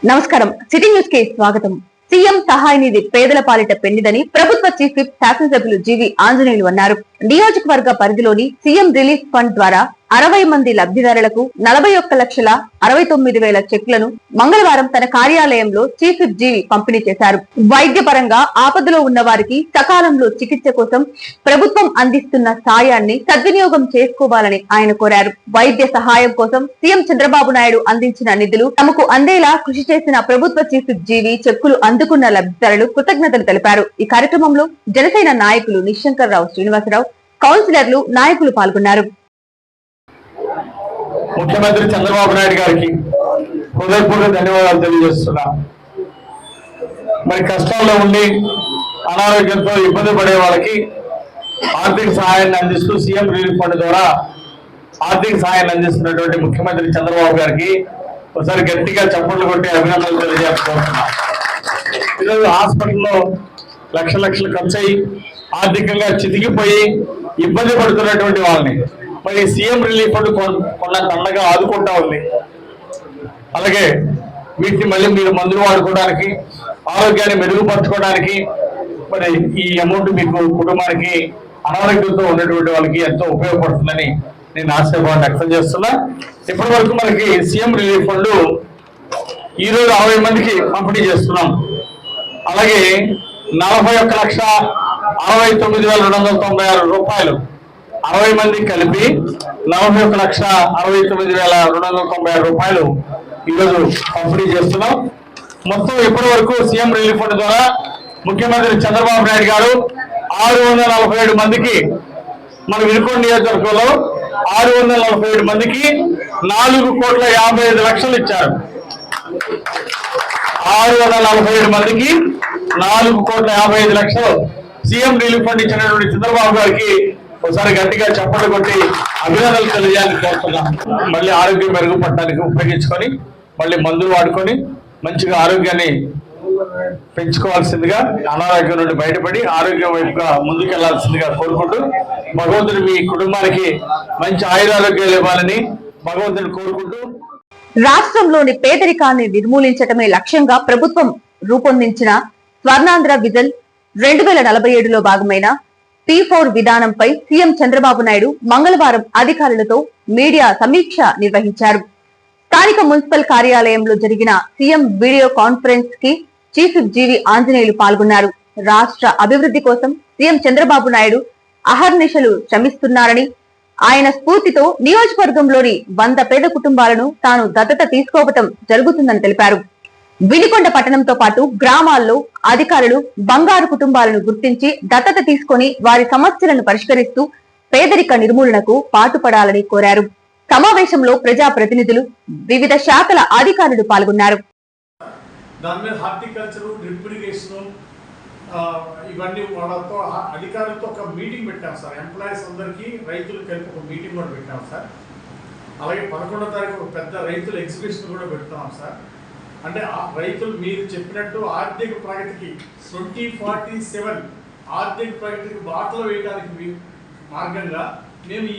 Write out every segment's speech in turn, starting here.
నమస్కారం. City news కి స్వాగతం. సీఎం సహాయ నిధి పేదల పాలిట పెన్నిదని ప్రభుత్వ చీఫ్ విప్ శాసనసభ్యులు జీవి ఆంజనేయులు అన్నారు. నియోజకవర్గ పరిధిలోని సీఎం రిలీఫ్ ఫండ్ ద్వారా 60 మంది లబ్ధిదారులకు 41,69,000 చెక్లను మంగళవారం తన కార్యాలయంలో చీఫ్ విప్ జీవి పంపిణీ చేశారు. వైద్య పరంగా ఆపదలో ఉన్న వారికి సకాలంలో చికిత్స కోసం ప్రభుత్వం అందిస్తున్న సాయాన్ని సద్వినియోగం చేసుకోవాలని ఆయన కోరారు. వైద్య సహాయం కోసం సీఎం చంద్రబాబు నాయుడు అందించిన నిధులు తమకు అందేలా కృషి చేసిన ప్రభుత్వ చీఫ్ విప్ జీవి చెక్కులు అందుకున్న లబ్ధిదారులు కృతజ్ఞతలు తెలిపారు. ఈ కార్యక్రమంలో జనసేన నాయకులు నిశంకర్ రావు, శ్రీనివాసరావు, కౌన్సిలర్లు, నాయకులు పాల్గొన్నారు. ముఖ్యమంత్రి చంద్రబాబు నాయుడు గారికి హృదయపూర్వక ధన్యవాదాలు తెలియజేస్తున్నా. మరి కష్టాల్లో ఉండి అనారోగ్యంతో ఇబ్బంది పడే వాళ్ళకి ఆర్థిక సహాయాన్ని అందిస్తూ సీఎం రిలీఫ్ ఫండ్ ద్వారా ఆర్థిక సహాయాన్ని అందిస్తున్నటువంటి ముఖ్యమంత్రి చంద్రబాబు గారికి ఒకసారి గట్టిగా చప్పట్లు కొట్టి అభినందనలు తెలియజేస్తున్నా. ఈరోజు హాస్పిటల్లో లక్షలు ఖర్చు అయ్యి ఆర్థికంగా చితికిపోయి ఇబ్బంది పడుతున్నటువంటి వాళ్ళని మరి సీఎం రిలీఫ్ ఫండ్ కొన్నంత అండగా ఆదుకుంటా ఉంది. అలాగే వీటిని మళ్ళీ మీరు మందులు వాడుకోవడానికి, ఆరోగ్యాన్ని మెరుగుపరచుకోవడానికి మరి ఈ అమౌంట్ మీకు కుటుంబానికి అనారోగ్యంతో ఉన్నటువంటి వాళ్ళకి ఎంతో ఉపయోగపడుతుందని నేను ఆశాభావాన్ని వ్యక్తం చేస్తున్నా. ఇప్పటి వరకు మనకి సీఎం రిలీఫ్ ఫండ్ ఈరోజు 60 మందికి పంపిణీ చేస్తున్నాం. అలాగే 41,69,296 రూపాయలు 60 మందికి కలిపి 41,69,296 రూపాయలు ఈరోజు పంపిణీ చేస్తున్నాం. మొత్తం ఇప్పటి వరకు సీఎం రిలీఫ్ ఫండ్ ద్వారా ముఖ్యమంత్రి చంద్రబాబు నాయుడు గారు 647 మందికి మన వినుకొండ నియోజకవర్గంలో 647 మందికి 4,55,00,000 ఇచ్చారు. 647 మందికి 4,55,00,000 సీఎం రిలీఫ్ ఫండ్ ఇచ్చినటువంటి చంద్రబాబు గారికి ఒకసారి గట్టిగా చప్పట్లు కొట్టి అభినందనలు తెలియాలని కోరుతున్నాం. మళ్ళీ ఆరోగ్యం మెరుగుపడడానికి ఉపయోగించుకొని మళ్ళీ మందులు వాడుకొని మంచిగా ఆరోగ్యాన్ని పెంచుకోవాల్సిందిగా, అనారోగ్యం నుండి బయటపడి ఆరోగ్యం వైపుగా ముందుకెళ్లాల్సిందిగా కోరుకుంటూ భగవంతుడు మీ కుటుంబానికి మంచి ఆయురారోగ్యాలు ఇవ్వాలని భగవంతుని కోరుకుంటూ రాష్ట్రంలోని పేదరికాన్ని నిర్మూలించటమే లక్ష్యంగా ప్రభుత్వం రూపొందించిన స్వర్ణాంధ్ర విజన్ 2047లో భాగమైన P4 విధానంపై సీఎం చంద్రబాబు నాయుడు మంగళవారం అధికారులతో మీడియా సమీక్ష నిర్వహించారు. స్థానిక మున్సిపల్ కార్యాలయంలో జరిగిన సీఎం వీడియో కాన్ఫరెన్స్ కి చీఫ్ విప్ జీవి ఆంజనేయులు పాల్గొన్నారు. రాష్ట్ర అభివృద్ధి కోసం సీఎం చంద్రబాబు నాయుడు అహర్నిశలు శ్రమిస్తున్నారని, ఆయన స్ఫూర్తితో నియోజకవర్గంలోని 100 పేద కుటుంబాలను తాను దత్తత తీసుకోవటం జరుగుతుందని తెలిపారు. వినుకొండ పట్టణంతో పాటు గ్రామాల్లో అధికారులు బంగారు కుటుంబాలను గుర్తించి దత్తత తీసుకొని వారి సమస్యలను పరిష్కరిస్తూ పేదరిక నిర్మూలనకు పాటుపడాలని కోరారు. సమావేశంలో ప్రజా ప్రతినిధులు, వివిధ శాఖల అధికారులు పాల్గొన్నారు. ఇవన్నీ వాళ్ళతో అధికారులతో ఒక మీటింగ్ పెట్టాం సార్. ఎంప్లాయీస్ అందరికీ రైతులు కలిపి ఒక మీటింగ్ కూడా పెట్టాం సార్. అలాగే 11వ తారీఖు ఒక పెద్ద రైతుల ఎగ్జిబిషన్ కూడా పెడుతున్నాం సార్. అంటే రైతులు మీరు చెప్పినట్టు ఆర్థిక ప్రగతికి 2047 ఆర్థిక ప్రగతికి బాటలు వేయడానికి మార్గంగా మేము ఈ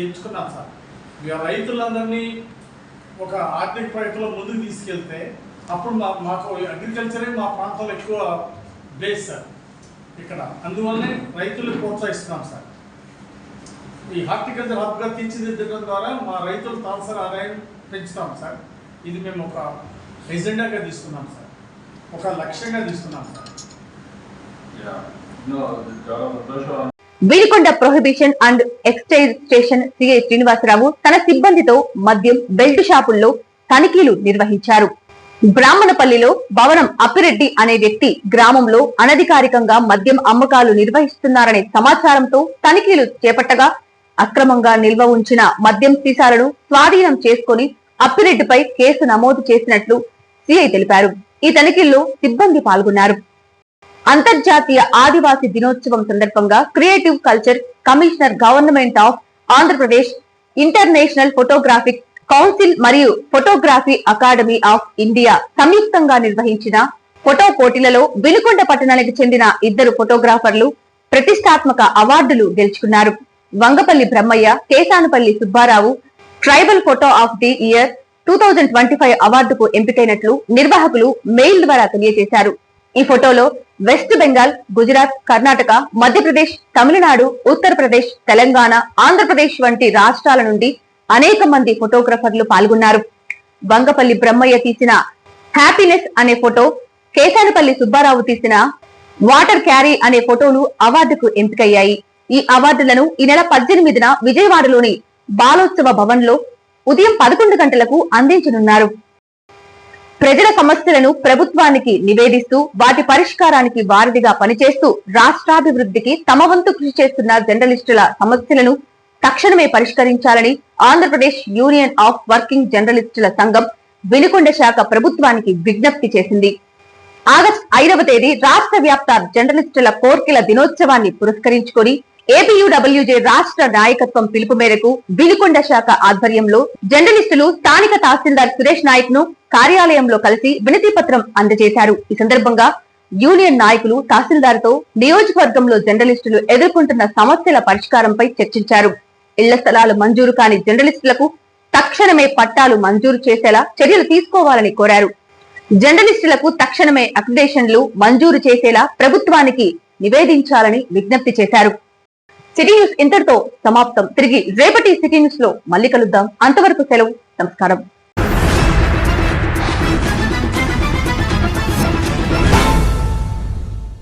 ఎంచుకున్నాం సార్. రైతులందరినీ ఒక ఆర్థిక ప్రగతిలో ముందుకు తీసుకెళ్తే అప్పుడు మాకు అగ్రికల్చరే మా ప్రాంతంలో ఎక్కువ బేస్ సార్ ఇక్కడ. అందువల్లనే రైతులకు ప్రోత్సహిస్తున్నాం సార్. ఈ హార్టికల్చర్ హబ్గా తీర్చిదిద్దడం ద్వారా మా రైతులు తలసరి ఆదాయం పెంచుతాం సార్. ఇది మేము ఒక ఎజెండాగా తీసుకున్నాం సార్, ఒక లక్ష్యంగా తీసుకున్నాం sir. Vinukonda prohibition and excise station CI Srinivasarao తన సిబ్బందితో మద్యం బెల్ట్ షాపుల్లో తనిఖీలు నిర్వహించారు. బ్రాహ్మణపల్లిలో భవనం అప్పిరెడ్డి అనే వ్యక్తి గ్రామంలో అనధికారికంగా మద్యం అమ్మకాలు నిర్వహిస్తున్నారనే సమాచారంతో తనిఖీలు చేపట్టగా అక్రమంగా నిల్వ ఉంచిన మద్యం సీసాలను స్వాధీనం చేసుకుని అప్పిరెడ్డిపై కేసు నమోదు చేసినట్లు సిఐ తెలిపారు. ఈ తనిఖీల్లో సిబ్బంది పాల్గొన్నారు. అంతర్జాతీయ ఆదివాసీ దినోత్సవం సందర్భంగా creative culture commissioner, government of Andhra Pradesh, international photographic council మరియు ఫోటోగ్రఫీ అకాడమీ ఆఫ్ ఇండియా సంయుక్తంగా నిర్వహించిన ఫోటో పోటీలలో వినుకొండ పట్టణానికి చెందిన 2 ఫోటోగ్రాఫర్లు ప్రతిష్టాత్మక అవార్డులు గెలుచుకున్నారు. Vangapalli Brahmayya, Kesanapalli Subbarao tribal photo of the year 2025 అవార్డుకు ఎంపికైనట్లు నిర్వాహకులు మెయిల్ ద్వారా తెలియజేశారు. ఈ ఫోటోలో వెస్ట్ బెంగాల్, గుజరాత్, కర్ణాటక, మధ్యప్రదేశ్, తమిళనాడు, ఉత్తరప్రదేశ్, తెలంగాణ, ఆంధ్రప్రదేశ్ వంటి రాష్ట్రాల నుండి అనేక మంది ఫోటోగ్రఫర్లు పాల్గొన్నారు. వంగపల్లి బ్రహ్మయ్య తీసిన హ్యాపీనెస్ అనే ఫోటో, కేశానపల్లి సుబ్బారావు తీసిన వాటర్ క్యారీ అనే ఫోటోలు అవార్డుకు ఎంపికయ్యాయి. ఈ అవార్డులను ఈ నెల 18న విజయవాడలోని బాలోత్సవ భవన్ లో ఉదయం 11 గంటలకు అందించనున్నారు. ప్రజల సమస్యలను ప్రభుత్వానికి నివేదిస్తూ వాటి పరిష్కారానికి వారధిగా పనిచేస్తూ రాష్ట్రాభివృద్ధికి తమ వంతు కృషి చేస్తున్న జర్నలిస్టుల సమస్యలను తక్షణమే పరిష్కరించాలని ఆంధ్రప్రదేశ్ యూనియన్ ఆఫ్ వర్కింగ్ జర్నలిస్టుల సంఘం వినుకొండ శాఖ ప్రభుత్వానికి విజ్ఞప్తి చేసింది. ఆగస్టు 5వ తేదీ రాష్ట్ర వ్యాప్త జర్నలిస్టుల కోర్కెల దినోత్సవాన్ని పురస్కరించుకొని ఏపీయూడబ్ల్యూజే రాష్ట్ర నాయకత్వం పిలుపు మేరకు వినుకొండ శాఖ ఆధ్వర్యంలో జర్నలిస్టులు స్థానిక తహసీల్దార్ సురేష్ నాయక్ ను కార్యాలయంలో కలిసి వినతి పత్రం అందజేశారు. ఈ సందర్భంగా యూనియన్ నాయకులు తహసీల్దార్ తో నియోజకవర్గంలో జర్నలిస్టులు ఎదుర్కొంటున్న సమస్యల పరిష్కారంపై చర్చించారు. ఇళ్ల స్థలాలు మంజూరు కాని జర్నలిస్టులకు తక్షణమే పట్టాలు మంజూరు చేసేలా చర్యలు తీసుకోవాలని కోరారు. జర్నలిస్టులకు తక్షణమే అక్రిడేషన్లు మంజూరు చేసేలా ప్రభుత్వానికి నివేదించాలని విజ్ఞప్తి చేశారు. సిటీ న్యూస్ ఇంతటితో సమాప్తం. తిరిగి రేపటి సిటీ న్యూస్ లో మళ్ళీ కలుద్దాం. అంతవరకు సెలవు. నమస్కారం.